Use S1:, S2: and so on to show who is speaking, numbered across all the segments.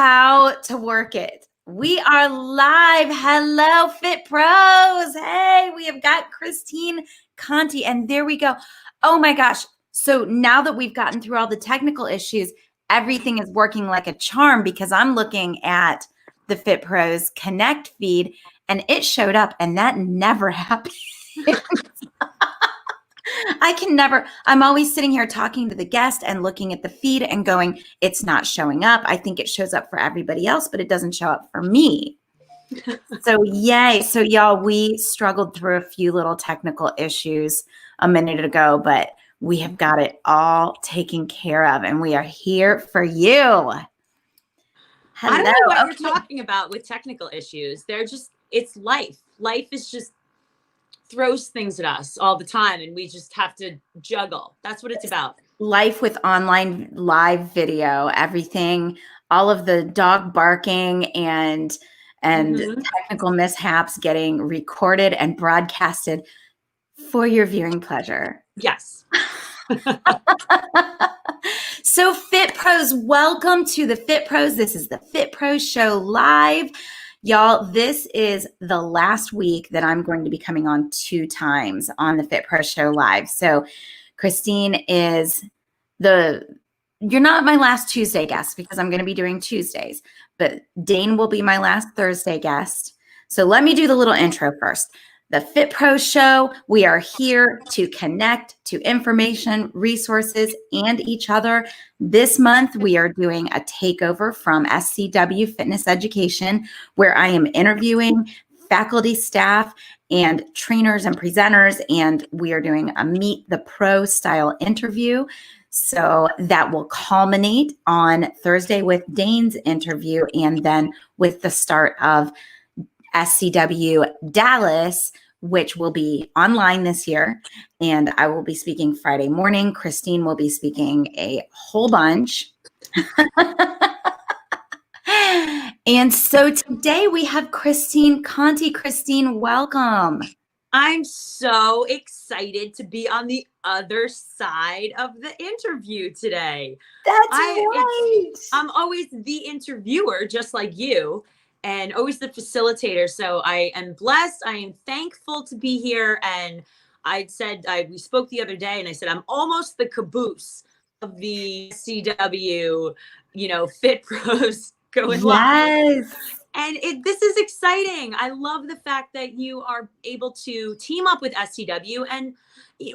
S1: How to work it. We are live. Hello, Fit Pros. Hey, we have got Christine Conti, and there we go. Oh my gosh. So now that we've gotten through all the technical issues, everything is working like a charm because I'm looking at the Fit Pros Connect feed and it showed up, and that never happened. I'm always sitting here talking to the guest and looking at the feed and going, it's not showing up. I think it shows up for everybody else, but it doesn't show up for me. So yay. So y'all, we struggled through a few little technical issues a minute ago, but we have got it all taken care of and we are here for you. Hello.
S2: I don't know what you're talking about with technical issues. It's life. Life is just throws things at us all the time and we just have to juggle. That's what it's about.
S1: Life with online live video, everything, all of the dog barking and technical mishaps getting recorded and broadcasted for your viewing pleasure.
S2: Yes.
S1: So Fit Pros, welcome to the Fit Pros. This is the Fit Pros Show live. Y'all, this is the last week that I'm going to be coming on 2 times on the Fit Pro Show live. So Christine is you're not my last Tuesday guest because I'm going to be doing Tuesdays, but Dane will be my last Thursday guest. So let me do the little intro first. The Fit Pro Show, we are here to connect to information, resources, and each other. This month, we are doing a takeover from SCW Fitness Education, where I am interviewing faculty, staff, and trainers and presenters, and we are doing a Meet the Pro style interview. So that will culminate on Thursday with Dane's interview, and then with the start of SCW Dallas, which will be online this year. And I will be speaking Friday morning. Christine will be speaking a whole bunch. And so today we have Christine Conti. Christine, welcome.
S2: I'm so excited to be on the other side of the interview today.
S1: That's right.
S2: I'm always the interviewer, just like you. And always the facilitator. So I am blessed. I am thankful to be here. And we spoke the other day and I said, I'm almost the caboose of the CW, Fit Pros going live. And this is exciting. I love the fact that you are able to team up with SCW and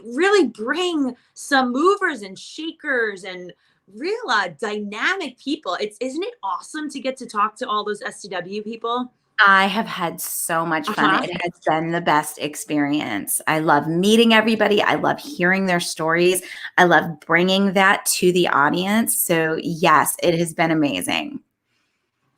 S2: really bring some movers and shakers and real dynamic people. Isn't it awesome to get to talk to all those SCW people?
S1: I have had so much fun. It has been the best experience. I love meeting everybody. I love hearing their stories. I love bringing that to the audience. So yes, it has been amazing.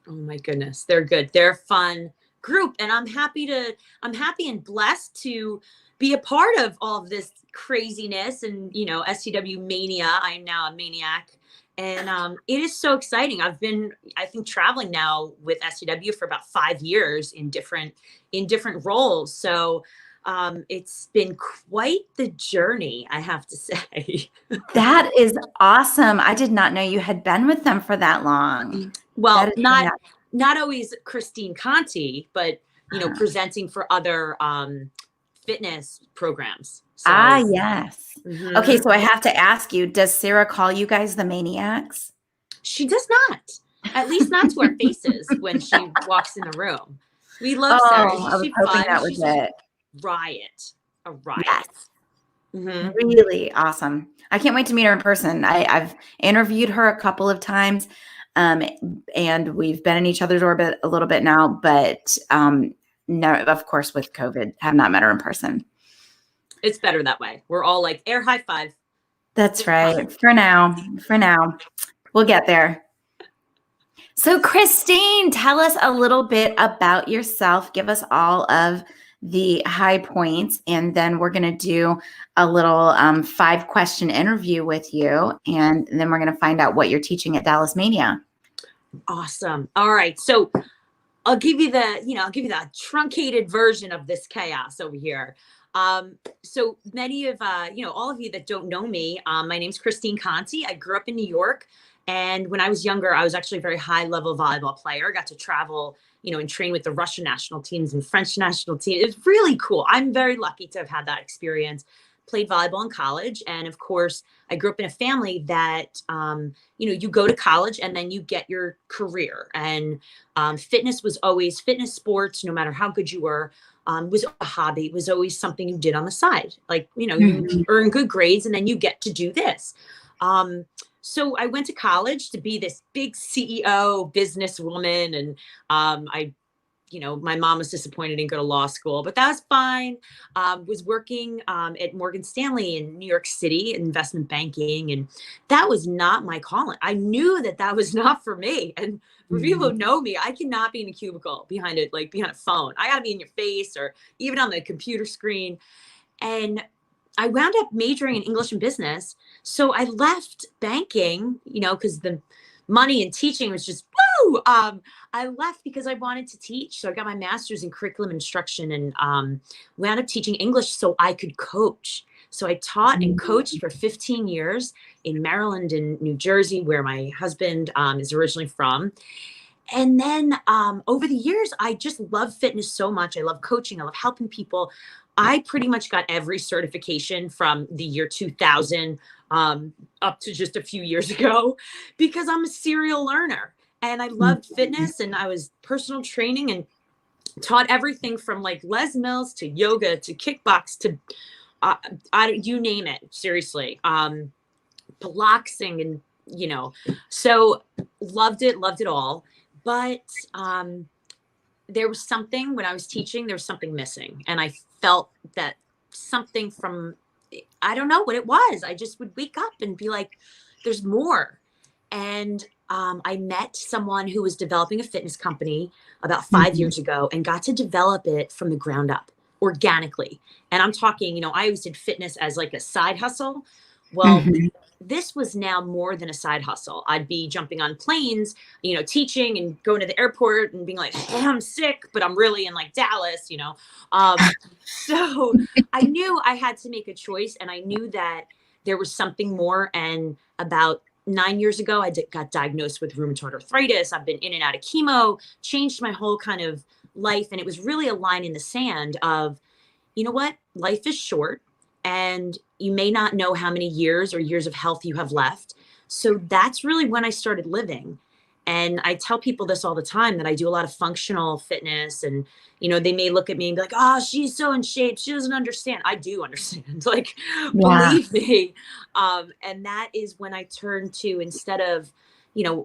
S2: Oh my goodness. They're good. They're a fun group. And I'm happy and blessed to be a part of all of this craziness and, SCW mania. I'm now a maniac. And it is so exciting. I've been, I think, traveling now with SCW for about 5 years in different roles. So it's been quite the journey, I have to say.
S1: That is awesome. I did not know you had been with them for that long.
S2: Well, not always Christine Conti, but presenting for other fitness programs. So,
S1: yes. Mm-hmm. Okay, so I have to ask you, does Sarah call you guys the Maniacs?
S2: She does not. At least not to our faces when she walks in the room. We love Sarah.
S1: I was hoping that was it.
S2: A riot.
S1: Yes. Mm-hmm. Really awesome. I can't wait to meet her in person. I've interviewed her a couple of times, and we've been in each other's orbit a little bit now, but no, of course, with COVID, have not met her in person.
S2: It's better that way. We're all like air high five.
S1: That's right. For now, we'll get there. So Christine, tell us a little bit about yourself. Give us all of the high points, and then we're going to do a little 5-question interview with you, and then we're going to find out what you're teaching at Dallas Mania.
S2: Awesome. All right. So I'll give you the truncated version of this chaos over here. So many of, all of you that don't know me, my name's Christine Conti. I grew up in New York And when I was younger, I was actually a very high level volleyball player. I got to travel, and train with the Russian national teams and French national teams. It was really cool. I'm very lucky to have had that experience. Played volleyball in college. And of course, I grew up in a family that, you go to college and then you get your career. And fitness, sports, no matter how good you were, was a hobby. It was always something you did on the side. Like, you earn good grades and then you get to do this. So I went to college to be this big CEO businesswoman. And my mom was disappointed I didn't go to law school, but that was fine. Was working at Morgan Stanley in New York City, investment banking. And that was not my calling. I knew that was not for me. And for people who know me, I cannot be in a cubicle behind a phone. I got to be in your face or even on the computer screen. And I wound up majoring in English and business. So I left banking, because the money and teaching was just woo. I left because I wanted to teach. So I got my master's in curriculum instruction and wound up teaching English so I could coach. So I taught and coached for 15 years in Maryland and New Jersey, where my husband is originally from. And then over the years, I just love fitness so much. I love coaching. I love helping people. I pretty much got every certification from the year 2000 up to just a few years ago because I'm a serial learner and I loved fitness and I was personal training and taught everything from like Les Mills to yoga to kickbox to you name it, seriously. Piloxing and, so loved it all. But there was something when I was teaching, there was something missing. And I felt that something I don't know what it was. I just would wake up and be like, there's more. And I met someone who was developing a fitness company about 5 years ago and got to develop it from the ground up organically. And I'm talking, I always did fitness as like a side hustle. Well, this was now more than a side hustle. I'd be jumping on planes, teaching and going to the airport and being like, oh, I'm sick, but I'm really in like Dallas, So I knew I had to make a choice and I knew that there was something more. And about 9 years ago, I got diagnosed with rheumatoid arthritis. I've been in and out of chemo, changed my whole kind of life. And it was really a line in the sand of, you know what? Life is short. And you may not know how many years or years of health you have left. So that's really when I started living. And I tell people this all the time that I do a lot of functional fitness and, they may look at me and be like, oh, she's so in shape. She doesn't understand. I do understand. Believe me. And that is when I turned to, instead of,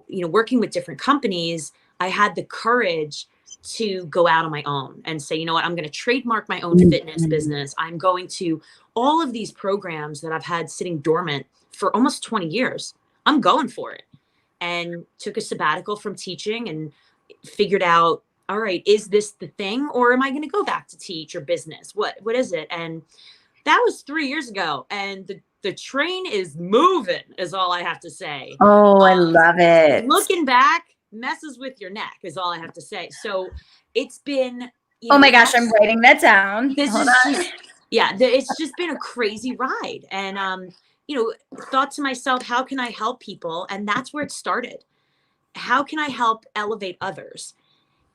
S2: working with different companies, I had the courage to go out on my own and say, you know what, I'm going to trademark my own fitness business. I'm going to all of these programs that I've had sitting dormant for almost 20 years. I'm going for it. And took a sabbatical from teaching and figured out, all right, is this the thing? Or am I going to go back to teach or business? What is it? And that was 3 years ago. And the train is moving is all I have to say.
S1: Oh, I love it.
S2: Looking back, messes with your neck is all I have to say. So it's been,
S1: oh my gosh, I'm writing that down.
S2: It's just been a crazy ride. And, thought to myself, how can I help people? And that's where it started. How can I help elevate others?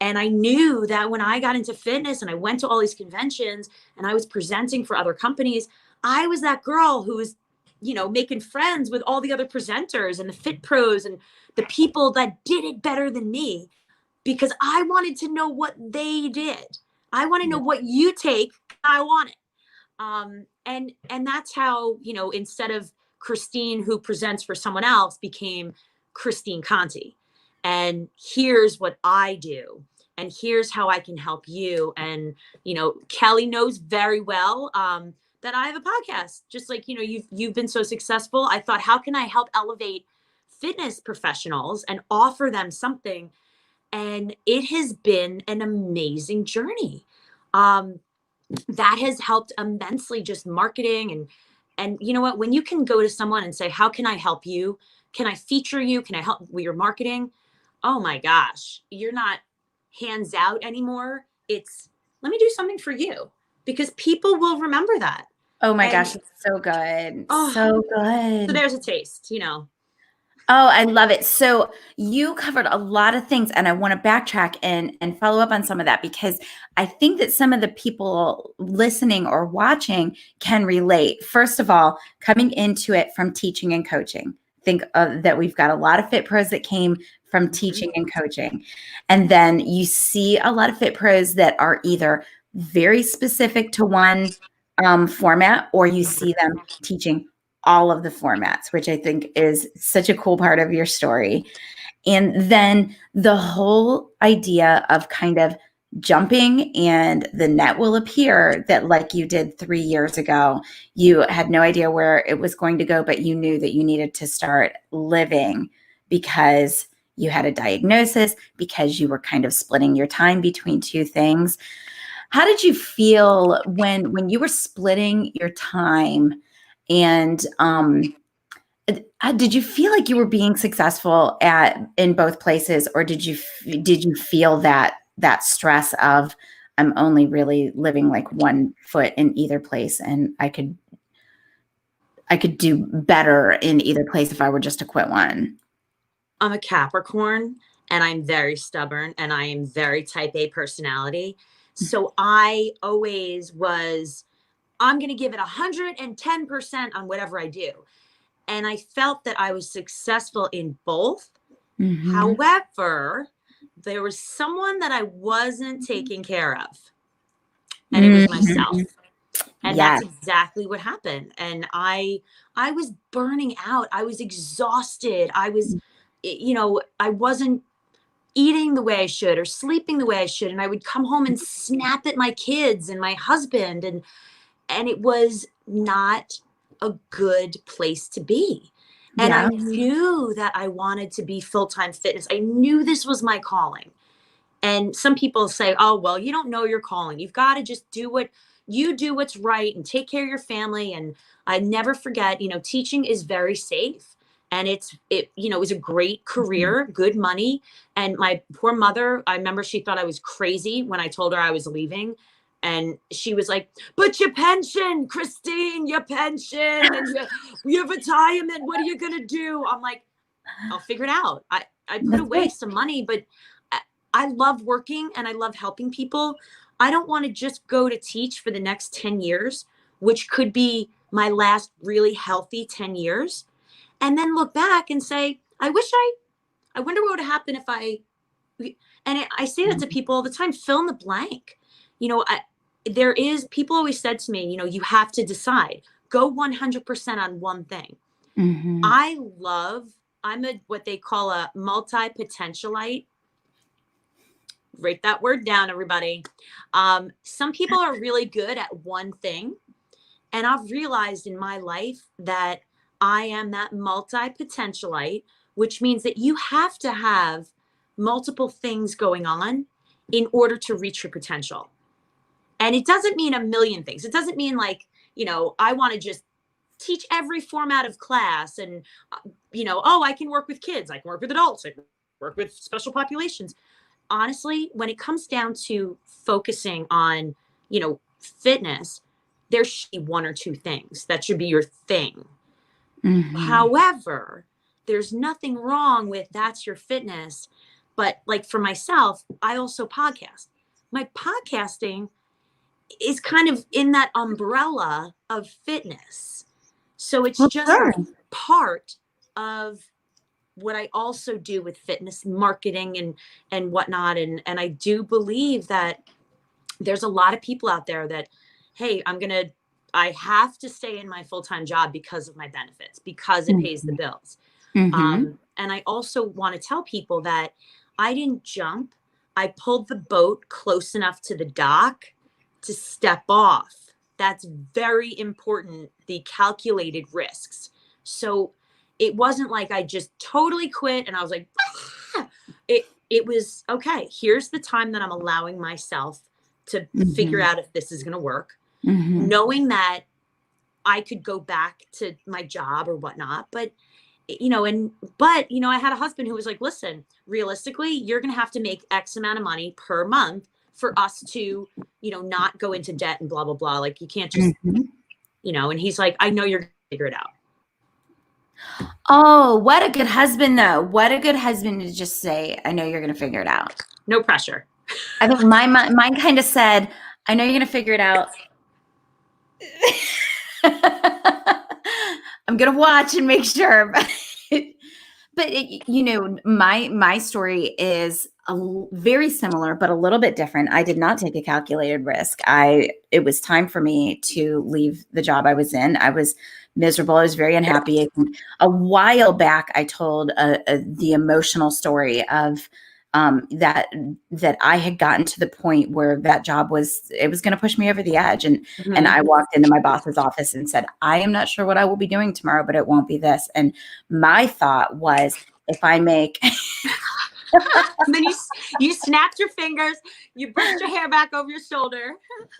S2: And I knew that when I got into fitness and I went to all these conventions and I was presenting for other companies, I was that girl who was, making friends with all the other presenters and the fit pros and the people that did it better than me, because I wanted to know what they did. I want to know what you take. I want it. And that's how, instead of Christine, who presents for someone else, became Christine Conti. And here's what I do. And here's how I can help you. And, Kelly knows very well, that I have a podcast, just like, you've been so successful. I thought, how can I help elevate fitness professionals and offer them something? And it has been an amazing journey. That has helped immensely, just marketing. And you know what, when you can go to someone and say, how can I help you? Can I feature you? Can I help with your marketing? Oh my gosh, you're not hands out anymore. It's, let me do something for you, because people will remember that.
S1: Oh my gosh, it's so good.
S2: Oh,
S1: so good.
S2: So there's a taste,
S1: Oh, I love it. So you covered a lot of things, and I want to backtrack and follow up on some of that because I think that some of the people listening or watching can relate. First of all, coming into it from teaching and coaching, think that we've got a lot of fit pros that came from teaching and coaching, and then you see a lot of fit pros that are either very specific to one format, or you see them teaching all of the formats, which I think is such a cool part of your story. And then the whole idea of kind of jumping and the net will appear, that like you did 3 years ago, you had no idea where it was going to go, but you knew that you needed to start living because you had a diagnosis, because you were kind of splitting your time between two things. How did you feel when you were splitting your time, and did you feel like you were being successful in both places, or did you feel that stress of, I'm only really living like one foot in either place, and I could do better in either place if I were just to quit one?
S2: I'm a Capricorn and I'm very stubborn and I am very type A personality. So I always was, I'm going to give it 110% on whatever I do. And I felt that I was successful in both.
S1: Mm-hmm.
S2: However, there was someone that I wasn't taking care of, and it was myself. And
S1: Yes.
S2: that's exactly what happened. And I was burning out. I was exhausted. I was, I wasn't eating the way I should or sleeping the way I should. And I would come home and snap at my kids and my husband. And it was not a good place to be. And I
S1: Yeah.
S2: knew that I wanted to be full-time fitness. I knew this was my calling. And some people say, oh, well, you don't know your calling. You've got to just do what's right and take care of your family. And I never forget, teaching is very safe. And it was a great career, good money. And my poor mother, I remember she thought I was crazy when I told her I was leaving. And she was like, but your pension, Christine, your pension and your retirement, what are you going to do? I'm like, I'll figure it out. I put away some money, but I love working and I love helping people. I don't want to just go to teach for the next 10 years, which could be my last really healthy 10 years. And then look back and say, I wonder what would happen if I say that to people all the time, fill in the blank. People always said to me, you have to decide, go 100% on one thing.
S1: Mm-hmm.
S2: I'm what they call a multi-potentialite. Write that word down, everybody. Some people are really good at one thing. And I've realized in my life that I am that multi-potentialite, which means that you have to have multiple things going on in order to reach your potential. And it doesn't mean a million things. It doesn't mean like, I want to just teach every format of class and, I can work with kids. I can work with adults. I can work with special populations. Honestly, when it comes down to focusing on, fitness, there should be one or two things that should be your thing.
S1: Mm-hmm.
S2: However, there's nothing wrong with that's your fitness. But like for myself, I also podcast. My podcasting is kind of in that umbrella of fitness. So it's just
S1: Sure.
S2: part of what I also do with fitness marketing and whatnot. And I do believe that there's a lot of people out there that, hey, I have to stay in my full-time job because of my benefits, because it pays the bills.
S1: Mm-hmm.
S2: And I also want to tell people that I didn't jump. I pulled the boat close enough to the dock to step off. That's very important, the calculated risks. So it wasn't like I just totally quit and I was like, ah! It was, okay, here's the time that I'm allowing myself to figure out if this is going to work, knowing that I could go back to my job or whatnot. But, I had a husband who was like, listen, realistically, you're going to have to make X amount of money per month for us to, not go into debt and blah, blah, blah. Like you can't just, and he's like, I know you're going to figure it out.
S1: Oh, what a good husband, though. What a good husband to just say, I know you're going to figure it out.
S2: No pressure.
S1: I think mine kind of said, I know you're going to figure it out. I'm going to watch and make sure. But my story is very similar, but a little bit different. I did not take a calculated risk. It was time for me to leave the job I was in. I was miserable. I was very unhappy. A while back, I told the emotional story of that I had gotten to the point where that job was going to push me over the edge, and I walked into my boss's office and said, I am not sure what I will be doing tomorrow, but it won't be this. And my thought was, if I make
S2: and then you snapped your fingers, you brushed your hair back over your shoulder.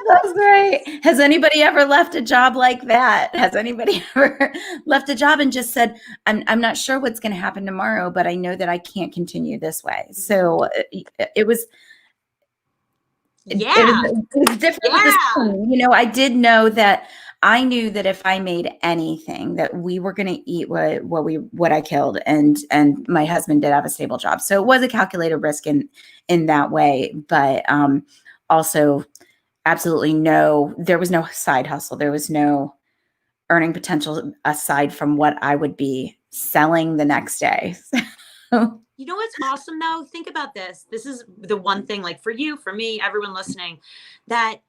S1: That's great. Has anybody ever left a job like that? Has anybody ever left a job and just said, I'm not sure what's going to happen tomorrow, but I know that I can't continue this way. So it was it was different with this thing. I did know that I knew that if I made anything, that we were going to eat what I killed, and my husband did have a stable job, so it was a calculated risk in that way. But also, absolutely there was no side hustle. There was no earning potential aside from what I would be selling the next day.
S2: You know what's awesome though? Think about this. This is the one thing, like for you, for me, everyone listening, that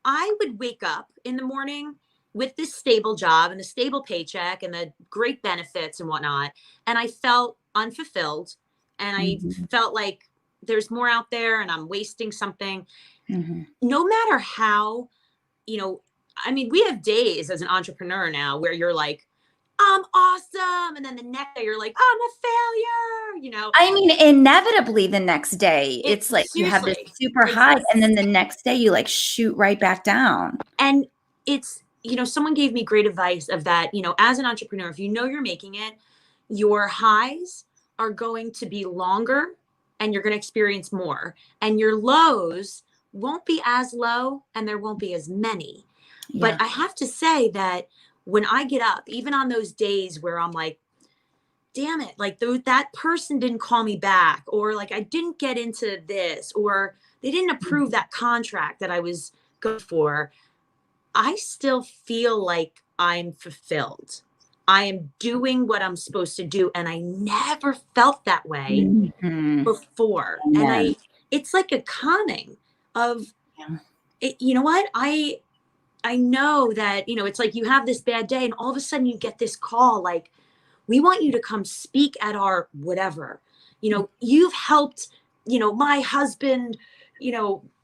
S2: I would wake up in the morning with this stable job and the stable paycheck and the great benefits and whatnot. And I felt unfulfilled, and I felt like there's more out there and I'm wasting something. No matter how, I mean, we have days as an entrepreneur now where you're like, I'm awesome. And then the next day you're like, I'm a failure,
S1: I mean, inevitably the next day, it's like you have this super high, and then the next day you like shoot right back down.
S2: And it's, someone gave me great advice of that, as an entrepreneur, if you're making it, your highs are going to be longer and you're going to experience more. And your lows won't be as low and there won't be as many. Yeah. But I have to say that when I get up, even on those days where I'm like, damn it, like that person didn't call me back, or like I didn't get into this, or they didn't approve that contract that I was good for, I still feel like I'm fulfilled. I am doing what I'm supposed to do. And I never felt that way before. Yeah. And it's like a calming of, you know what? I know that, it's like you have this bad day and all of a sudden you get this call, like, we want you to come speak at our whatever, you've helped, my husband,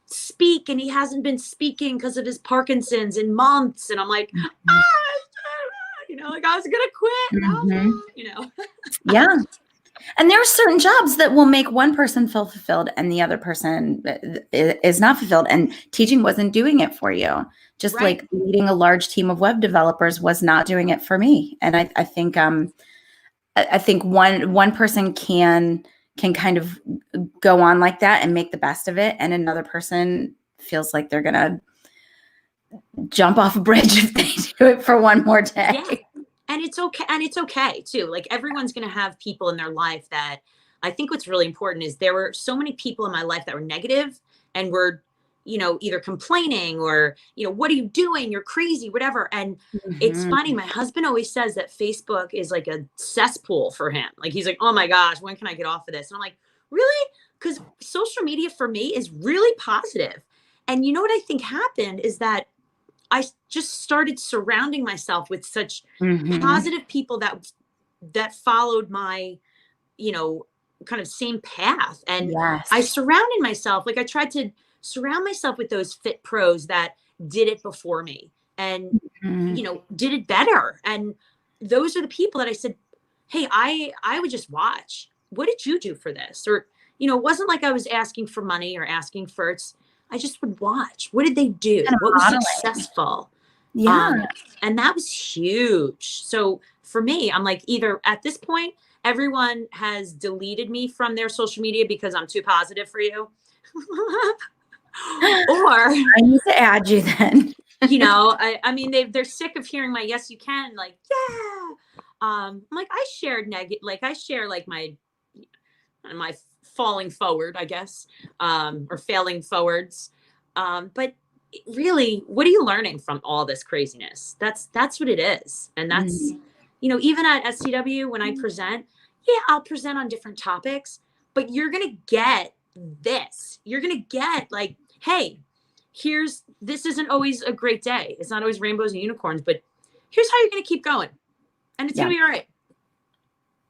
S2: speak, and he hasn't been speaking because of his Parkinson's in months. And I'm like, like I was going to quit.
S1: Yeah. And there are certain jobs that will make one person feel fulfilled and the other person is not fulfilled. And teaching wasn't doing it for you. Just like leading a large team of web developers was not doing it for me. And I think one person can kind of go on like that and make the best of it, and another person feels like they're gonna jump off a bridge if they do it for one more day.
S2: Yeah. And it's okay. And it's okay too. Like everyone's going to have people in their life that I think what's really important is there were so many people in my life that were negative and were, either complaining or, what are you doing? You're crazy, whatever. And it's funny. My husband always says that Facebook is like a cesspool for him. Like, he's like, oh my gosh, when can I get off of this? And I'm like, really? Because social media for me is really positive. And you know what I think happened is that I just started surrounding myself with such positive people that followed my, kind of same path. And I surrounded myself, like I tried to surround myself with those fit pros that did it before me and, did it better. And those are the people that I said, hey, I would just watch. What did you do for this? Or, it wasn't like I was asking for money or asking for I just would watch. What did they do? What was successful?
S1: Yeah.
S2: And that was huge. So for me, I'm like, either at this point, everyone has deleted me from their social media because I'm too positive for you. Or
S1: I need to add you then.
S2: I mean, they're sick of hearing my yes, you can, like, yeah. I'm like, I shared like I share like my falling forward, I guess, or failing forwards. But really, what are you learning from all this craziness? That's what it is. And that's,
S1: Mhm.
S2: even at SCW, when I present, yeah, I'll present on different topics, but you're going to get this. You're going to get like, hey, this isn't always a great day. It's not always rainbows and unicorns, but here's how you're going to keep going. And it's
S1: Yeah,
S2: going to be all right.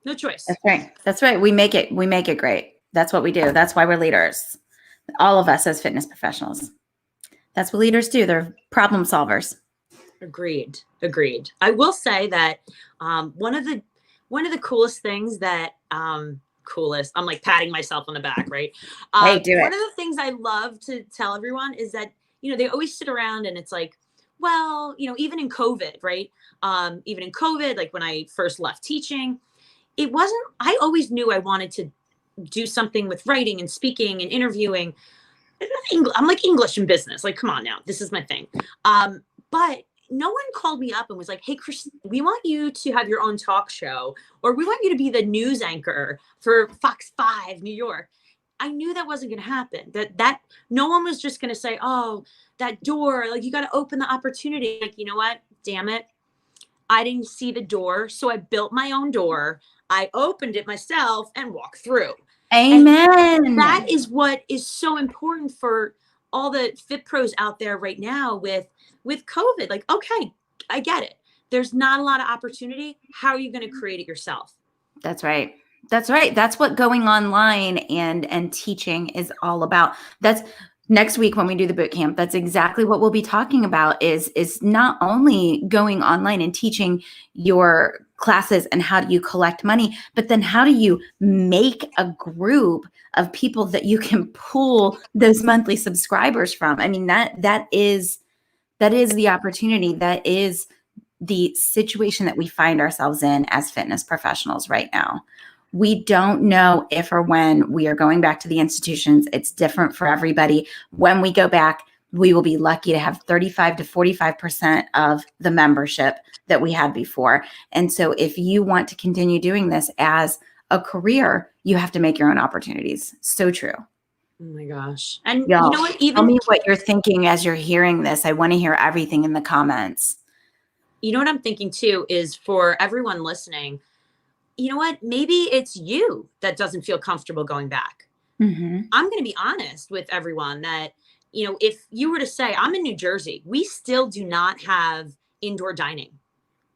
S2: No choice.
S1: that's right. That's right. We make it great. That's what we do. That's why we're leaders. All of us as fitness professionals. That's what leaders do. They're problem solvers.
S2: Agreed. Agreed. I will say that one of the coolest things that coolest. I'm like patting myself on the back, right?
S1: Hey, do
S2: One
S1: it.
S2: of the things I love to tell everyone is that they always sit around and it's like, well, even in COVID, right? Even in COVID, like when I first left teaching, it wasn't. I always knew I wanted to do something with writing and speaking and interviewing. I'm like English in business. Like, come on now, this is my thing. But no one called me up and was like, "Hey, Chris, we want you to have your own talk show, or we want you to be the news anchor for Fox 5 New York." I knew that wasn't going to happen. That no one was just going to say, "Oh, that door, like you got to open the opportunity." Like, you know what? Damn it. I didn't see the door, so I built my own door. I opened it myself and walked through. And that
S1: Amen.
S2: is what is so important for all the fit pros out there right now with COVID. Like, okay, I get it. There's not a lot of opportunity. How are you going to create it yourself?
S1: That's right. That's right. That's what going online and teaching is all about. That's next week when we do the boot camp. That's exactly what we'll be talking about is not only going online and teaching your classes and how do you collect money, but then how do you make a group of people that you can pull those monthly subscribers from? I mean, that is the opportunity. That is the situation that we find ourselves in as fitness professionals right now. We don't know if or when we are going back to the institutions. It's different for everybody. When we go back, we will be lucky to have 35 to 45% of the membership that we had before. And so if you want to continue doing this as a career, you have to make your own opportunities. So true.
S2: Oh my gosh. And you
S1: Y'all,
S2: know what?
S1: tell
S2: Even,
S1: me what you're thinking as you're hearing this. I want to hear everything in the comments.
S2: you know what I'm thinking too is for everyone listening, you know what? Maybe it's you that doesn't feel comfortable going back.
S1: Mm-hmm.
S2: I'm going to be honest with everyone that, if you were to say, I'm in New Jersey, we still do not have indoor dining.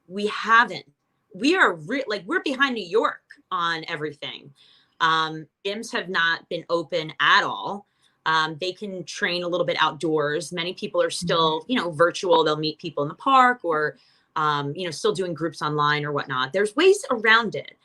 S2: We haven't. We are like, we're behind New York on everything. Gyms have not been open at all. They can train a little bit outdoors. Many people are still, virtual. They'll meet people in the park or, still doing groups online or whatnot. There's ways around it.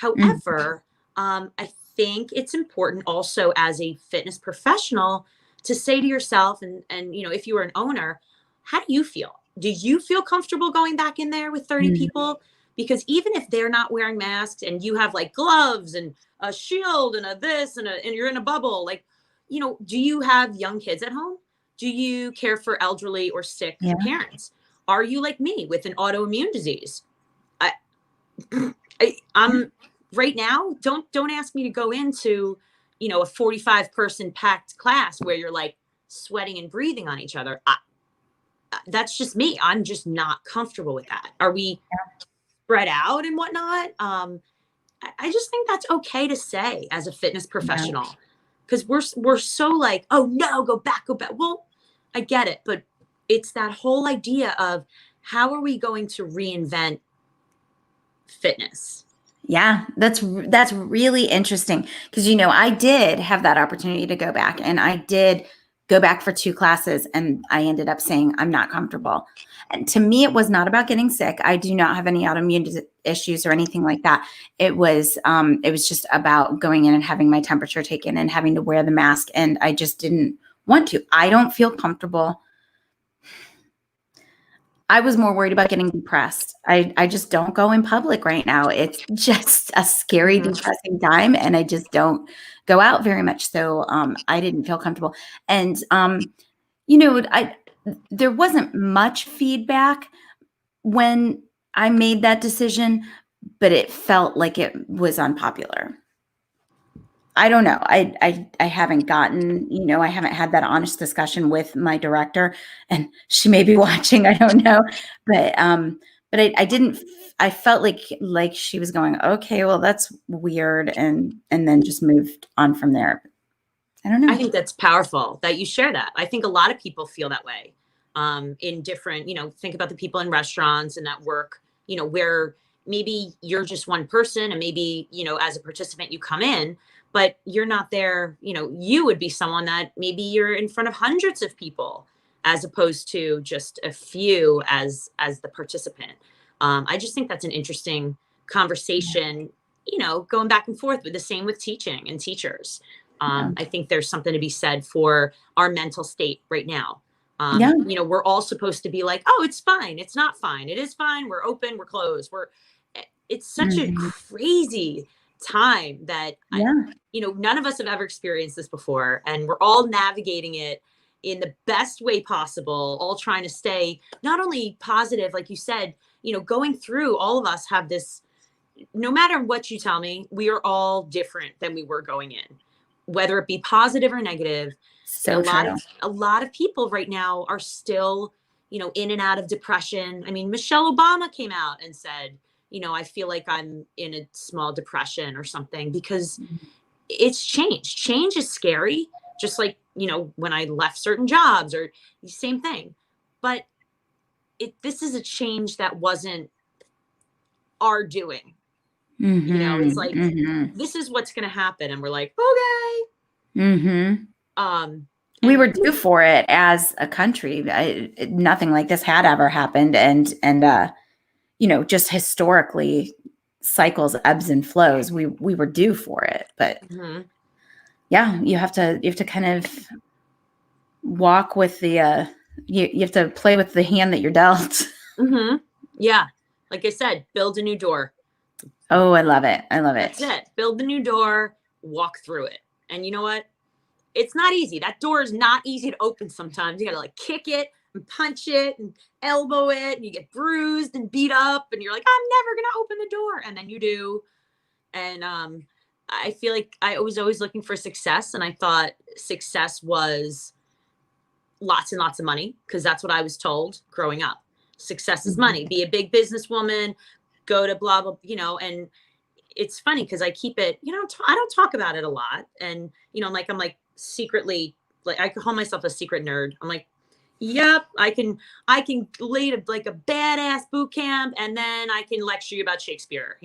S1: Mm-hmm.
S2: However, I think it's important also as a fitness professional to say to yourself, and if you were an owner, how do you feel? Do you feel comfortable going back in there with 30 people? Because even if they're not wearing masks and you have like gloves and a shield and a this and you're in a bubble, like, do you have young kids at home? Do you care for elderly or sick
S1: Yeah.
S2: parents? Are you like me with an autoimmune disease? I, I'm right now. Don't ask me to go into, a 45 person packed class where you're like sweating and breathing on each other. That's just me. I'm just not comfortable with that. Are we spread out and whatnot? I just think that's okay to say as a fitness
S1: Yeah.
S2: professional, because we're so like, oh no, go back, go back. Well, I get it, but it's that whole idea of how are we going to reinvent fitness?
S1: Yeah, that's really interesting because I did have that opportunity to go back and I did go back for 2 classes and I ended up saying I'm not comfortable. And to me it was not about getting sick. I do not have any autoimmune issues or anything like that. It was just about going in and having my temperature taken and having to wear the mask and I just didn't want to. I don't feel comfortable. I was more worried about getting depressed. I just don't go in public right now. It's just a scary,
S2: Mhm.
S1: depressing time, and I just don't go out very much. So I didn't feel comfortable. And I there wasn't much feedback when I made that decision, but it felt like it was unpopular. I don't know. I haven't gotten, I haven't had that honest discussion with my director, and she may be watching, I don't know. But I didn't I felt like she was going, "Okay, well that's weird," and then just moved on from there. I don't
S2: I
S1: know.
S2: think that's powerful that you share that. I think a lot of people feel that way, in different, think about the people in restaurants and at work, where maybe you're just one person and maybe, as a participant, you come in, but you're not there. You would be someone that maybe you're in front of hundreds of people as opposed to just a few as the participant. I just think that's an interesting conversation, going back and forth, but the same with teaching and teachers.
S1: Yeah.
S2: I think there's something to be said for our mental state right now.
S1: Yeah.
S2: We're all supposed to be like, oh, it's fine. It's not fine. It is fine. We're open. We're closed. It's such a
S1: Mhm.
S2: crazy time that
S1: Yeah.
S2: none of us have ever experienced this before. And we're all navigating it in the best way possible, all trying to stay not only positive, like you said, going through, all of us have this, no matter what you tell me, we are all different than we were going in, whether it be positive or negative. a
S1: So
S2: lot
S1: true.
S2: of a lot of people right now are still, in and out of depression. I mean, Michelle Obama came out and said, I feel like I'm in a small depression or something, because it's change. Change is scary, just like, when I left certain jobs, or the same thing. But this is a change that wasn't our doing. It's
S1: Mhm.
S2: like,
S1: Mhm.
S2: this is what's going to happen. And we're like, okay.
S1: Mhm.
S2: Um,
S1: We
S2: and
S1: were due for it as a country. Nothing like this had ever happened, and just historically, cycles, ebbs and flows. We were due for it, but
S2: mhm.
S1: yeah, you have to kind of walk with the you have to play with the hand that you're dealt.
S2: Yeah. Like I said, build a new door.
S1: Oh, I love it. I love
S2: That's
S1: it.
S2: it. Build the new door, walk through it. And you know what? It's not easy. That door is not easy to open sometimes. You got to like kick it and punch it and elbow it, and you get bruised and beat up, and you're like, I'm never going to open the door. And then you do. And I feel like I was always looking for success. And I thought success was lots and lots of money, because that's what I was told growing up. Success is
S1: Mhm.
S2: money. Be a big businesswoman, go to blah, blah, and it's funny because I keep it, I don't talk about it a lot. And, I'm like secretly, like I call myself a secret nerd. I'm like, yep, I can lead like a badass boot camp, and then I can lecture you about Shakespeare,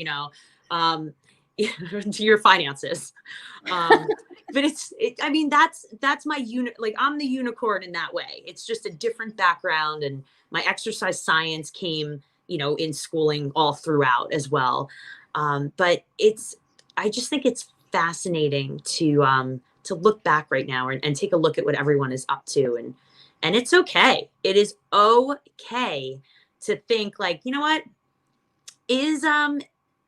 S2: um, to your finances. But I mean, that's my unit. Like I'm the unicorn in that way. It's just a different background, and my exercise science came, in schooling all throughout as well. But I just think it's fascinating to look back right now, and take a look at what everyone is up to, and it's okay. It is okay to think like, you know what, is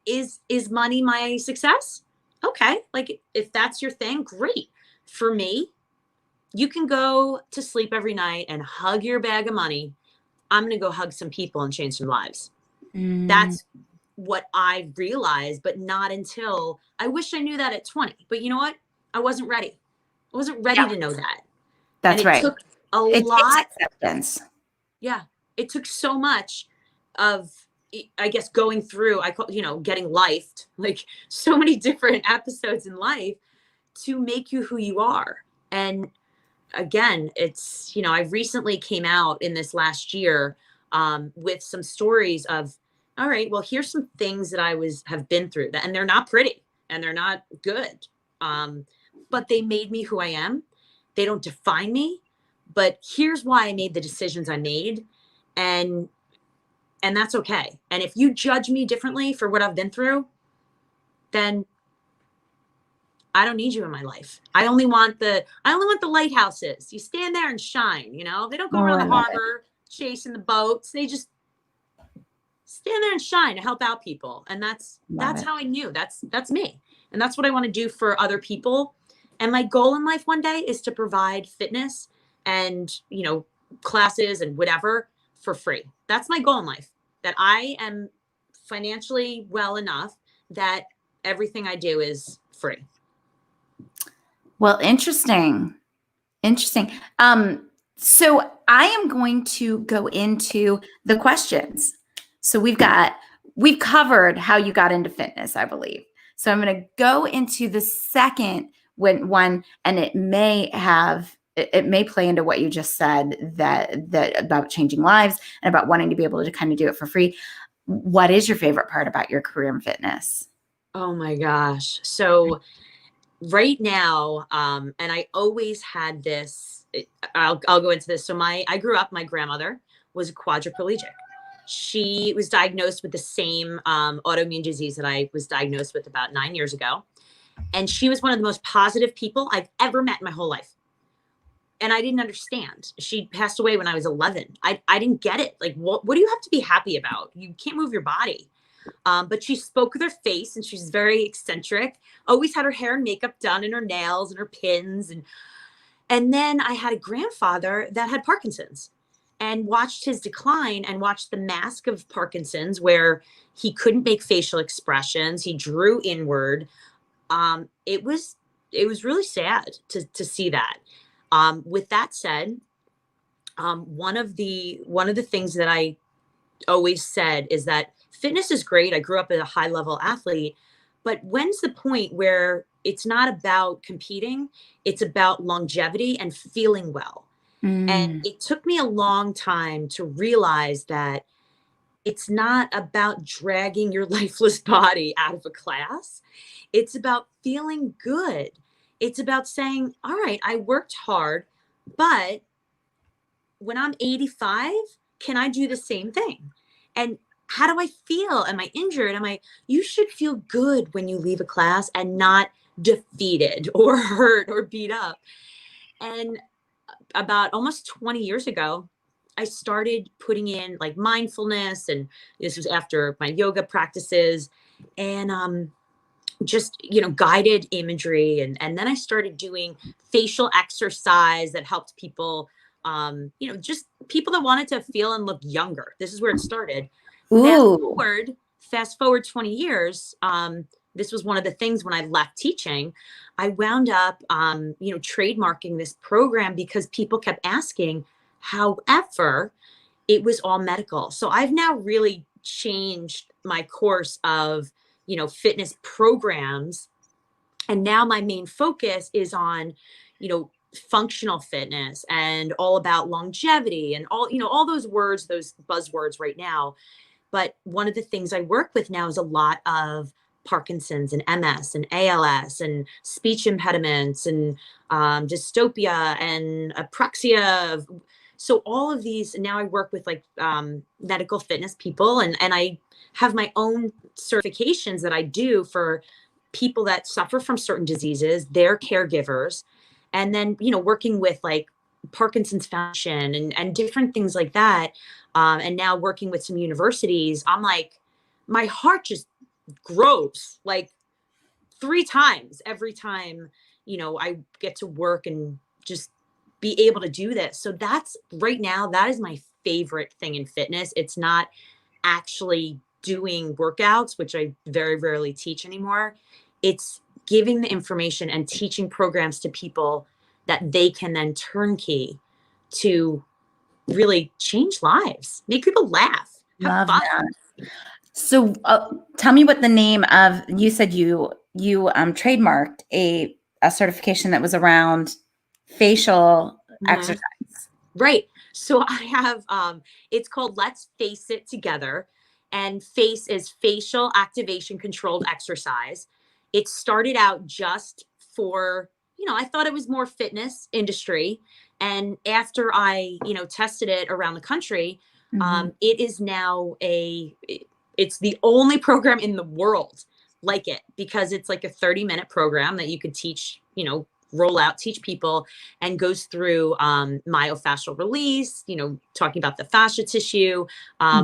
S2: is money my success? Okay, like if that's your thing, great. For me, you can go to sleep every night and hug your bag of money. I'm going to go hug some people and change some lives.
S1: Mm,
S2: That's what I realized, but not until, I wish I knew that at 20. But you know what? I wasn't ready. I wasn't ready
S1: yeah,
S2: to know that. And
S1: that's
S2: it
S1: right.
S2: took a
S1: It takes
S2: lot.
S1: acceptance.
S2: Yeah. It took so much of, I guess, going through, I call, getting lifed, like so many different episodes in life to make you who you are. And again, it's, I recently came out in this last year, with some stories of, all right, well, here's some things that have been through that, and they're not pretty and they're not good. But they made me who I am. They don't define me, but here's why I made the decisions I made. And that's okay. And if you judge me differently for what I've been through, then I don't need you in my life. I only want the lighthouses. You stand there and shine, They don't go
S1: Oh,
S2: around
S1: I
S2: the
S1: love it.
S2: harbor chasing the boats. They just stand there and shine to help out people. And that's
S1: Love
S2: that's
S1: it.
S2: how I knew. That's me. And that's what I want to do for other people. And my goal in life one day is to provide fitness and, classes and whatever for free. That's my goal in life. That I am financially well enough that everything I do is free.
S1: Well, interesting. Interesting. So I am going to go into the questions. So we've covered how you got into fitness, I believe. So I'm going to go into the second one, and it may play into what you just said, that about changing lives and about wanting to be able to kind of do it for free. What is your favorite part about your career in fitness?
S2: Oh my gosh. So right now, and I always had this, I'll go into this. So I grew up, my grandmother was a quadriplegic. She was diagnosed with the same autoimmune disease that I was diagnosed with about 9 years ago. And she was one of the most positive people I've ever met in my whole life. And I didn't understand. She passed away when I was 11. I didn't get it. Like, what do you have to be happy about? You can't move your body. But she spoke with her face, and she's very eccentric, always had her hair and makeup done and her nails and her pins. And then I had a grandfather that had Parkinson's, and watched his decline and watched the mask of Parkinson's, where he couldn't make facial expressions. He drew inward. It was really sad to see that. With that said, one of the things that I always said is that fitness is great. I grew up as a high level athlete, but when's the point where it's not about competing? It's about longevity and feeling well. And it took me a long time to realize that it's not about dragging your lifeless body out of a class. It's about feeling good. It's about saying, all right, I worked hard, but when I'm 85, can I do the same thing? And how do I feel? Am I injured? You should feel good when you leave a class and not defeated or hurt or beat up. And about almost 20 years ago, I started putting in like mindfulness, and this was after my yoga practices, and just, guided imagery. And then I started doing facial exercise that helped people, just people that wanted to feel and look younger. This is where it started. Fast forward 20 years. This was one of the things when I left teaching, I wound up, trademarking this program because people kept asking. However, it was all medical. So I've now really changed my course of, fitness programs. And now my main focus is on, functional fitness and all about longevity and all those words, those buzzwords right now. But one of the things I work with now is a lot of Parkinson's and MS and ALS and speech impediments and dystopia and apraxia. So all of these, now I work with like medical fitness people, and I have my own certifications that I do for people that suffer from certain diseases, their caregivers, and then, working with like Parkinson's Foundation and different things like that. And now working with some universities, I'm like, my heart just grows like 3 times every time, I get to work and just be able to do this. So that's right now, that is my favorite thing in fitness. It's not actually doing workouts, which I very rarely teach anymore. It's giving the information and teaching programs to people that they can then turnkey to really change lives, make people laugh, have fun.
S1: That. So tell me what the name of, you said you trademarked a certification that was around facial exercise.
S2: Right. So I have, it's called Let's Face It Together. And FACE is facial activation controlled exercise. It started out just for, I thought it was more fitness industry. And after I, tested it around the country, it is now it's the only program in the world like it, because it's like a 30-minute program that you could teach, roll out, teach people, and goes through myofascial release, talking about the fascia tissue.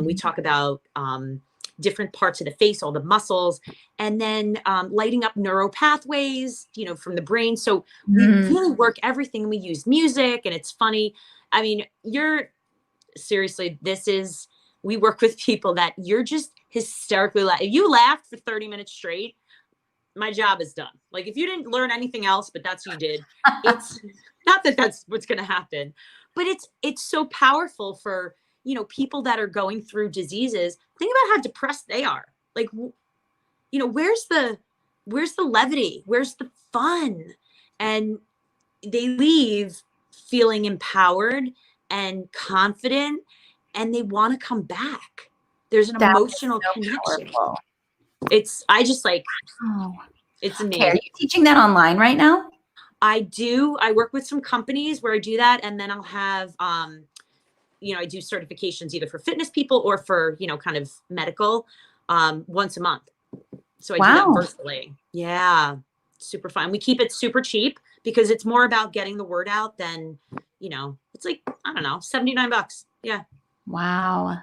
S2: We talk about different parts of the face, all the muscles, and then lighting up neural pathways, from the brain. So we really work everything. We use music, and it's funny. I mean, seriously, we work with people that you're just hysterically laugh. If you laughed for 30 minutes straight, my job is done. Like if you didn't learn anything else, but that's what you did, it's not that that's what's going to happen, but it's so powerful for, you know, people that are going through diseases. Think about how depressed they are. Like, you know, where's the levity? Where's the fun? And they leave feeling empowered and confident, and they want to come back. There's an emotional connection.
S1: Powerful.
S2: I just like, it's amazing.
S1: Okay, are you teaching that online right now?
S2: I do. I work with some companies where I do that. And then I'll have, you know, I do certifications either for fitness people or for, you know, kind of medical, once a month. So I do that virtually. Yeah. Super fun. We keep it super cheap because it's more about getting the word out than, you know, it's like, I don't know, $79. Yeah.
S1: Wow.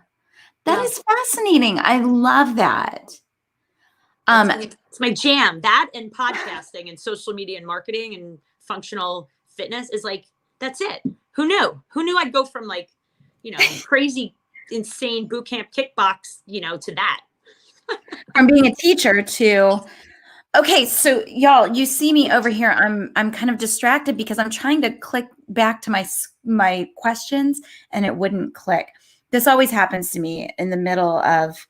S1: That is fascinating. I love that.
S2: It's my jam. That and podcasting and social media and marketing and functional fitness is like, that's it. Who knew I'd go from like, you know, crazy, insane boot camp kickbox, you know, to that.
S1: From being a teacher to, okay. So y'all, you see me over here. I'm kind of distracted because I'm trying to click back to my questions and it wouldn't click. This always happens to me in the middle of,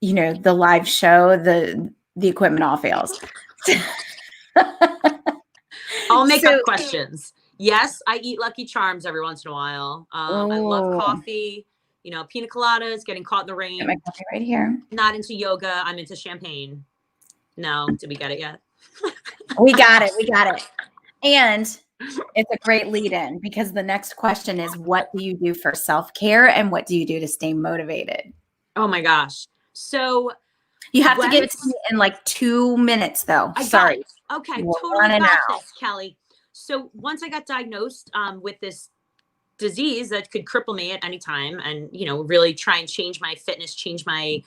S1: you know, the live show, the equipment all fails.
S2: I'll make up questions. Yes, I eat Lucky Charms every once in a while. I love coffee, you know, pina coladas, getting caught in the rain.
S1: Get my coffee right here.
S2: Not into yoga. I'm into champagne. No, did we get it yet?
S1: We got it. And it's a great lead in because the next question is, what do you do for self-care and what do you do to stay motivated?
S2: Oh my gosh. So
S1: you have to give it to me in like 2 minutes though. Sorry.
S2: Okay. Totally got this, Kelly. So once I got diagnosed with this disease that could cripple me at any time and, you know, really try and change my fitness, change my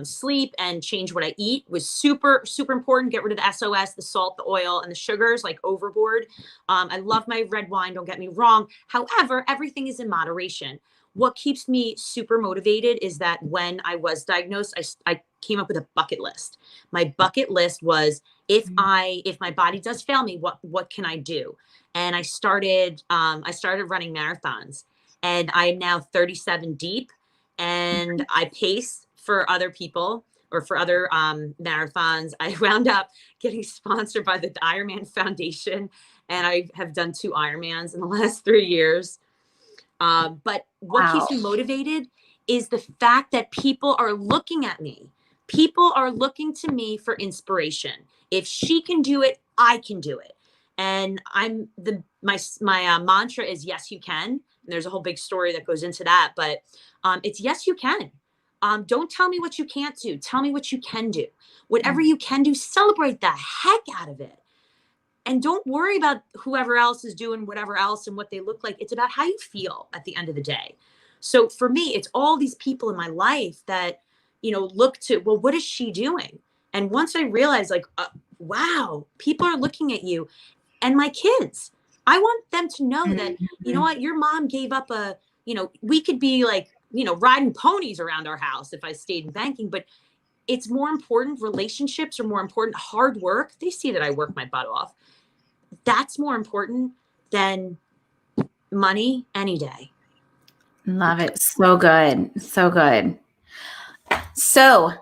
S2: sleep and change what I eat was super, super important. Get rid of the SOS, the salt, the oil, and the sugars, like overboard. I love my red wine. Don't get me wrong. However, everything is in moderation. What keeps me super motivated is that when I was diagnosed, I came up with a bucket list. My bucket list was if my body does fail me, what can I do? And I started running marathons, and I'm now 37 deep, and I pace for other people or for other marathons. I wound up getting sponsored by the Ironman Foundation, and I have done 2 Ironmans in the last 3 years. But what keeps me motivated is the fact that people are looking at me. People are looking to me for inspiration. If she can do it, I can do it. And my mantra is yes, you can. And there's a whole big story that goes into that, but it's yes, you can. Don't tell me what you can't do. Tell me what you can do. Whatever you can do, celebrate the heck out of it. And don't worry about whoever else is doing whatever else and what they look like. It's about how you feel at the end of the day. So for me, it's all these people in my life that, you know, look to, well, what is she doing? And once I realized like, wow, people are looking at you. And my kids, I want them to know that, you know what, your mom gave up we could be like, you know, riding ponies around our house if I stayed in banking, but it's more important. Relationships are more important. Hard work. They see that I work my butt off. That's more important than money any day.
S1: Love it. So good. So good. So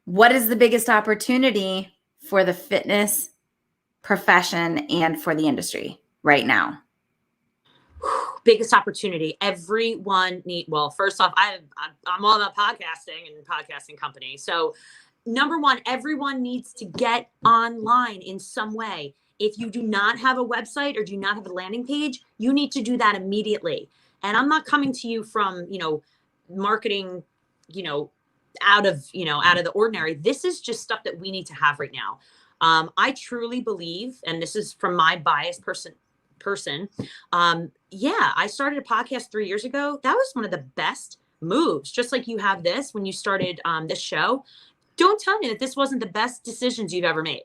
S1: what is the biggest opportunity for the fitness profession and for the industry right now?
S2: Biggest opportunity. Everyone first off, I'm all about podcasting and podcasting company. So number one, everyone needs to get online in some way. If you do not have a website or do not have a landing page, you need to do that immediately. And I'm not coming to you from, you know, marketing, you know, out of the ordinary. This is just stuff that we need to have right now. I truly believe, and this is from my biased person. I started a podcast 3 years ago. That was one of the best moves. Just like you have this when you started this show. Don't tell me that this wasn't the best decisions you've ever made.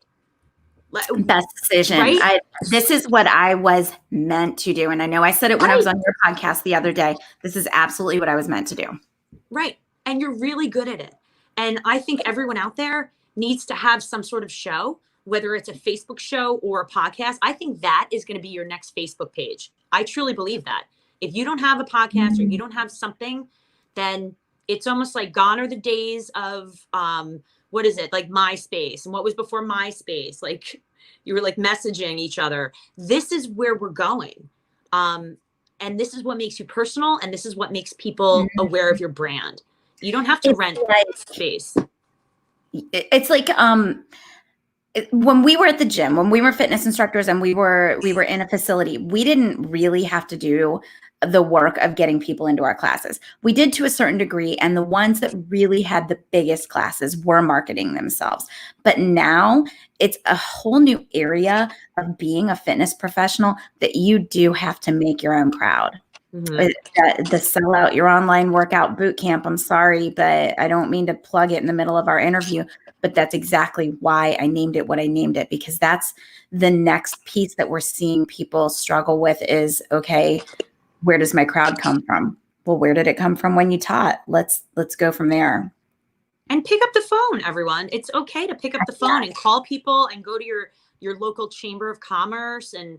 S1: Best decision. Right? This is what I was meant to do. And I know I said it when I was on your podcast the other day. This is absolutely what I was meant to do.
S2: Right. And you're really good at it. And I think everyone out there needs to have some sort of show, whether it's a Facebook show or a podcast. I think that is going to be your next Facebook page. I truly believe that. If you don't have a podcast or you don't have something, then it's almost like gone are the days of what is it, like MySpace, and what was before MySpace, like you were like messaging each other. This is where we're going, and this is what makes you personal, and this is what makes people aware of your brand. You don't have to rent space.
S1: It's like when we were at the gym, when we were fitness instructors and we were in a facility, we didn't really have to do the work of getting people into our classes. We did to a certain degree, and the ones that really had the biggest classes were marketing themselves. But now it's a whole new area of being a fitness professional that you do have to make your own crowd. The sell out your online workout boot camp. I'm sorry, but I don't mean to plug it in the middle of our interview, but that's exactly why I named it what I named it, because that's the next piece that we're seeing people struggle with is, okay, where does my crowd come from? Well, where did it come from when you taught? Let's go from there.
S2: And pick up the phone, everyone. It's okay to pick up the phone and call people and go to your local chamber of commerce and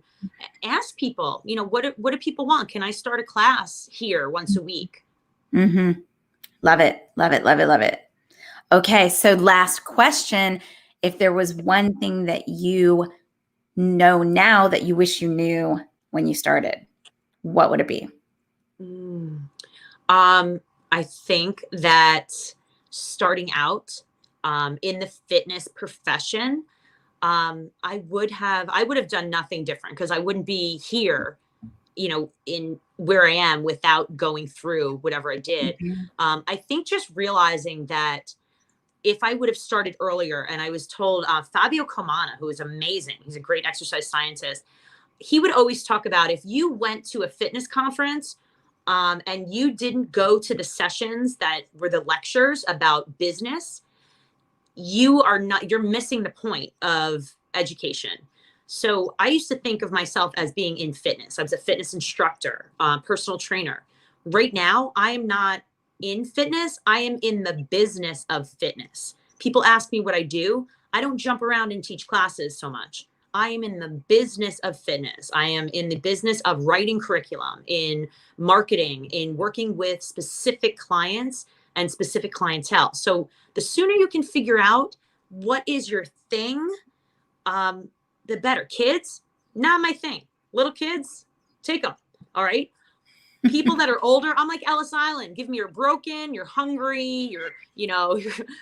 S2: ask people, you know, what do people want? Can I start a class here once a week?
S1: Love it. Love it. Love it. Love it. Okay. So last question. If there was one thing that you know now that you wish you knew when you started, what would it be?
S2: I think that starting out in the fitness profession, I would have done nothing different, because I wouldn't be here, you know, in where I am without going through whatever I did. I think just realizing that if I would have started earlier, and I was told, Fabio Comana, who is amazing, he's a great exercise scientist, he would always talk about if you went to a fitness conference and you didn't go to the sessions that were the lectures about business, you're missing the point of education. So I used to think of myself as being in fitness. I was a fitness instructor, personal trainer. Right now, I am not in fitness. I am in the business of fitness. People ask me what I do. I don't jump around and teach classes so much. I am in the business of fitness. I am in the business of writing curriculum, in marketing, in working with specific clients and specific clientele. So the sooner you can figure out what is your thing, the better. Kids, not my thing. Little kids, take them. All right. People that are older, I'm like Ellis Island. Give me you're broken, you're hungry, you're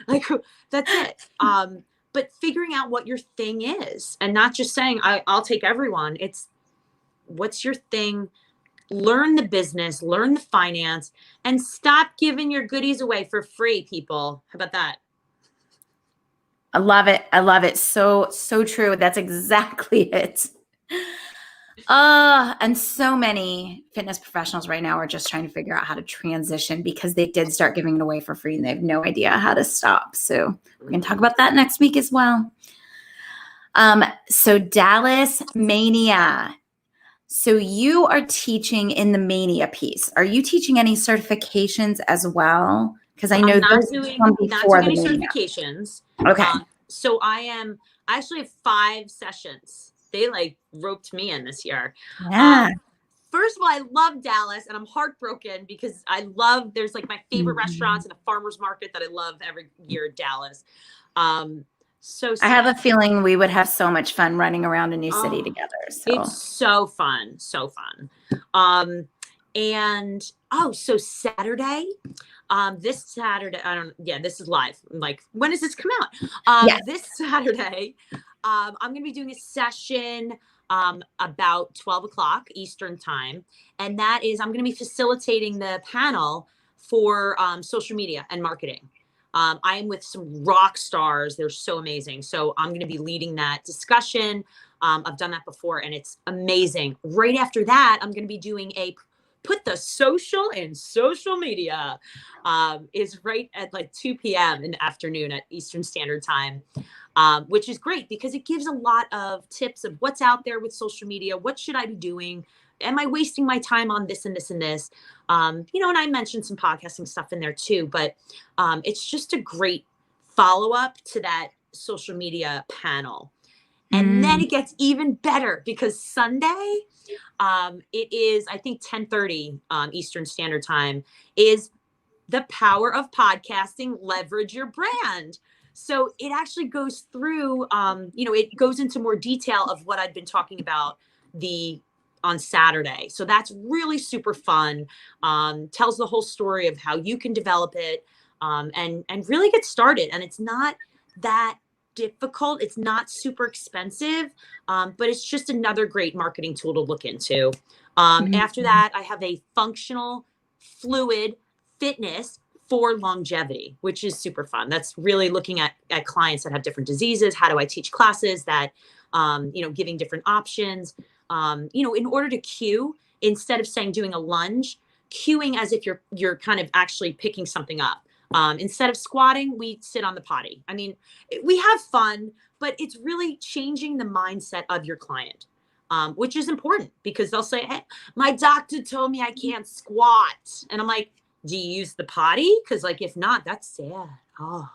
S2: like, that's it. But figuring out what your thing is and not just saying, I'll take everyone. It's what's your thing? Learn the business, learn the finance, and stop giving your goodies away for free, people. How about that?
S1: I love it. I love it. So true. That's exactly it. And so many fitness professionals right now are just trying to figure out how to transition, because they did start giving it away for free and they have no idea how to stop. So we're going to talk about that next week as well. So Dallas Mania. So you are teaching in the Mania piece. Are you teaching any certifications as well? Because I know
S2: I'm not
S1: those
S2: doing
S1: before
S2: any
S1: the Mania.
S2: certifications.
S1: Okay.
S2: So I actually have 5 sessions. They like roped me in this year.
S1: Yeah.
S2: First of all, I love Dallas, and I'm heartbroken because there's like my favorite restaurants and the farmers market that I love every year at Dallas. So sad.
S1: I have a feeling we would have so much fun running around a new city together. So.
S2: It's so fun. So fun. So Saturday, this Saturday, this is live. Like, when does this come out?
S1: Yes.
S2: This Saturday, I'm going to be doing a session about 12 o'clock Eastern time. And that is, I'm going to be facilitating the panel for social media and marketing. I am with some rock stars. They're so amazing. So I'm going to be leading that discussion. I've done that before and it's amazing. Right after that, I'm going to be doing put the social in social media is right at like 2 p.m. in the afternoon at Eastern Standard Time, which is great because it gives a lot of tips of what's out there with social media. What should I be doing? am I wasting my time on this and this and this? You know, and I mentioned some podcasting stuff in there too, but it's just a great follow-up to that social media panel. And then it gets even better because Sunday, it is, I think 10:30 Eastern Standard Time, is the power of podcasting, leverage your brand. So it actually goes through, you know, it goes into more detail of what I've been talking about on Saturday. So that's really super fun. Tells the whole story of how you can develop it, and really get started. And it's not that difficult. It's not super expensive, but it's just another great marketing tool to look into. After that, I have a functional fluid fitness for longevity, which is super fun. That's really looking at clients that have different diseases. How do I teach classes that, you know, giving different options, you know, in order to cue, instead of saying doing a lunge, cueing as if you're kind of actually picking something up. Instead of squatting, we sit on the potty. I mean, we have fun, but it's really changing the mindset of your client, which is important because they'll say, hey, my doctor told me I can't squat. And I'm like, do you use the potty? Because like, if not, that's sad. Oh,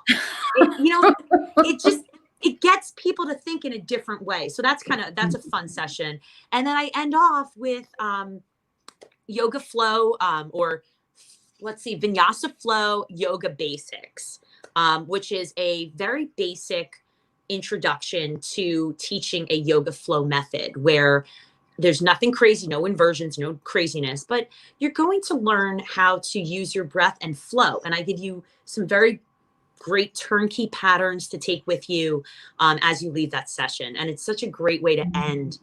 S2: you know, it gets people to think in a different way. So that's a fun session. And then I end off with yoga flow, or let's see, Vinyasa Flow Yoga Basics, which is a very basic introduction to teaching a yoga flow method where there's nothing crazy, no inversions, no craziness, but you're going to learn how to use your breath and flow. And I give you some very great turnkey patterns to take with you as you leave that session. And it's such a great way to end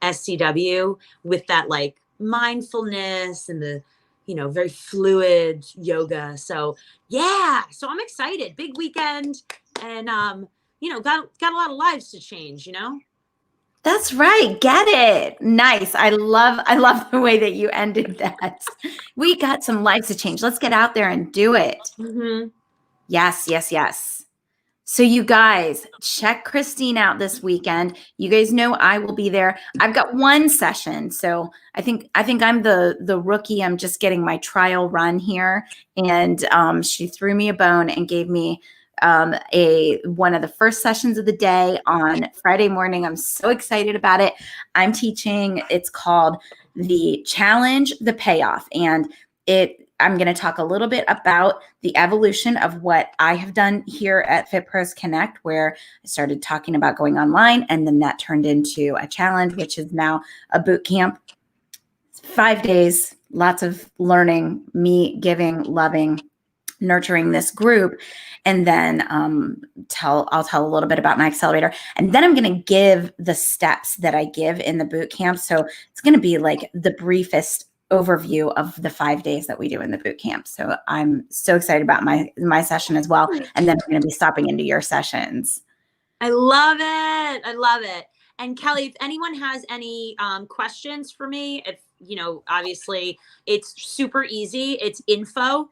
S2: SCW with that like mindfulness and the, you know, very fluid yoga. So yeah, so I'm excited. Big weekend, and you know, got a lot of lives to change, you know?
S1: That's right. Get it. Nice. I love the way that you ended that. We got some lives to change. Let's get out there and do it.
S2: Mm-hmm.
S1: Yes, yes, yes. So you guys, check Christine out this weekend. You guys know I will be there. I've got one session, so I think I'm the rookie. I'm just getting my trial run here, and she threw me a bone and gave me one of the first sessions of the day on Friday morning. I'm so excited about it. I'm teaching. It's called the Challenge, the Payoff, and I'm going to talk a little bit about the evolution of what I have done here at Fit Pros Connect, where I started talking about going online, and then that turned into a challenge, which is now a boot camp. 5 days, lots of learning, me giving, loving, nurturing this group. And then I'll tell a little bit about my accelerator. And then I'm going to give the steps that I give in the boot camp. So it's going to be like the briefest overview of the 5 days that we do in the boot camp. So I'm so excited about my session as well. And then we're going to be stopping into your sessions.
S2: I love it. I love it. And Kelly, if anyone has any questions for me, if, you know, obviously it's super easy. It's info@Conti,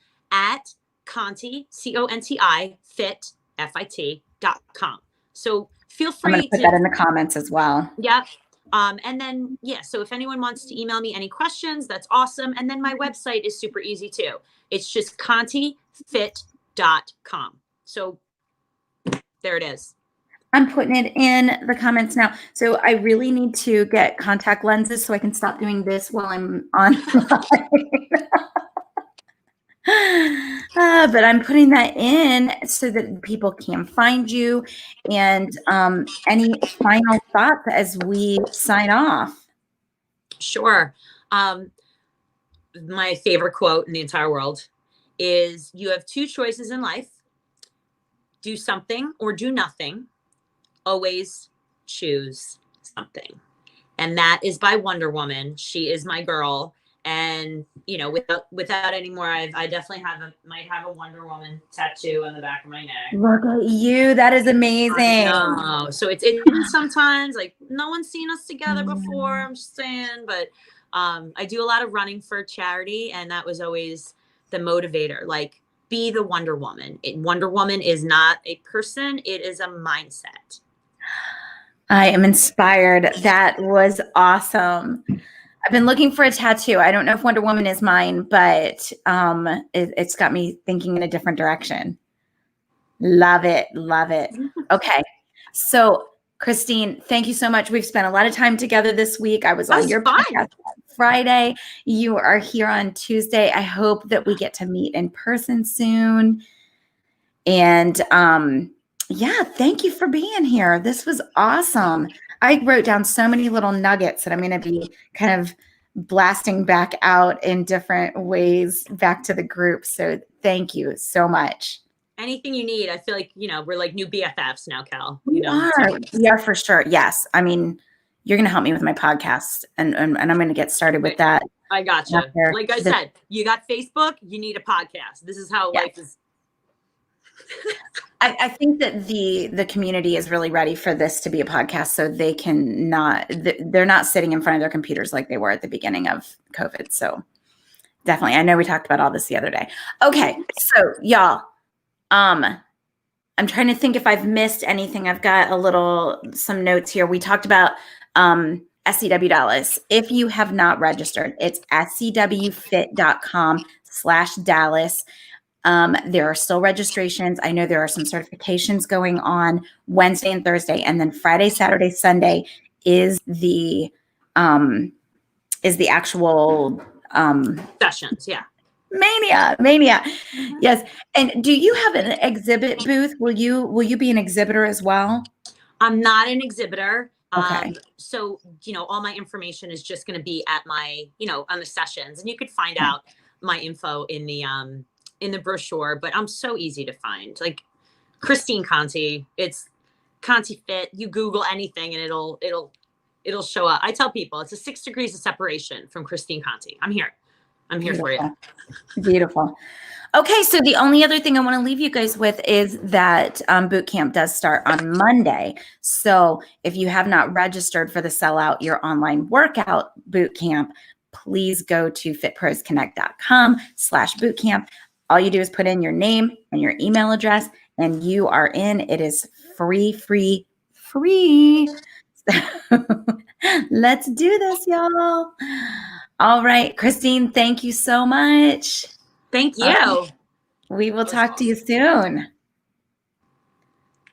S2: CONTI, fit.com. So feel free
S1: I'm going to put that in the comments as well.
S2: Yep. And then, yeah, so if anyone wants to email me any questions, that's awesome. And then my website is super easy too. It's just contifit.com. So there it is.
S1: I'm putting it in the comments now. So I really need to get contact lenses so I can stop doing this while I'm online. But I'm putting that in so that people can find you. And any final thoughts as we sign off?
S2: Sure. My favorite quote in the entire world is, you have two choices in life: do something or do nothing. Always choose something. And that is by Wonder Woman. She is my girl. And, you know, without any more, I definitely might have a Wonder Woman tattoo on the back of my neck.
S1: Look at you. That is amazing.
S2: So it's sometimes like, no one's seen us together before, I'm just saying, but I do a lot of running for charity, and that was always the motivator. Like, be the Wonder Woman. Wonder Woman is not a person, it is a mindset.
S1: I am inspired. That was awesome. I've been looking for a tattoo. I don't know if Wonder Woman is mine, but it's got me thinking in a different direction. Love it. Love it. Okay. So, Christine, thank you so much. We've spent a lot of time together this week. I was on your podcast on Friday. You are here on Tuesday. I hope that we get to meet in person soon. And yeah, thank you for being here. This was awesome. I wrote down so many little nuggets that I'm going to be kind of blasting back out in different ways back to the group. So thank you so much.
S2: Anything you need. I feel like, we're like new BFFs now, Cal.
S1: We are for sure. Yes. I mean, you're going to help me with my podcast and I'm going to get started with that.
S2: I got you. Like I said, you got Facebook, you need a podcast. This is how life is.
S1: I think that the community is really ready for this to be a podcast, so they can they're not sitting in front of their computers like they were at the beginning of COVID. So definitely, I know we talked about all this the other day. Okay, so y'all, I'm trying to think if I've missed anything. I've got some notes here. We talked about SCW Dallas. If you have not registered, it's scwfit.com/Dallas. There are still registrations. I know there are some certifications going on Wednesday and Thursday, and then Friday, Saturday, Sunday is the actual
S2: sessions. Yeah.
S1: Mania. Yes. And do you have an exhibit booth? Will you be an exhibitor as well?
S2: I'm not an exhibitor.
S1: Okay.
S2: So, all my information is just going to be at my, on the sessions, and you could find out my info in the brochure, but I'm so easy to find. Like Christine Conti, it's Conti Fit. You Google anything and it'll show up. I tell people it's a 6 degrees of separation from Christine Conti. I'm here for you.
S1: Beautiful. Okay. So the only other thing I want to leave you guys with is that boot camp does start on Monday. So if you have not registered for the Sellout Your Online Workout boot camp, please go to fitprosconnect.com/bootcamp. All you do is put in your name and your email address and you are in. It is free. So, let's do this, y'all. All right. Christine, thank you so much.
S2: Thank you.
S1: We will talk to you soon.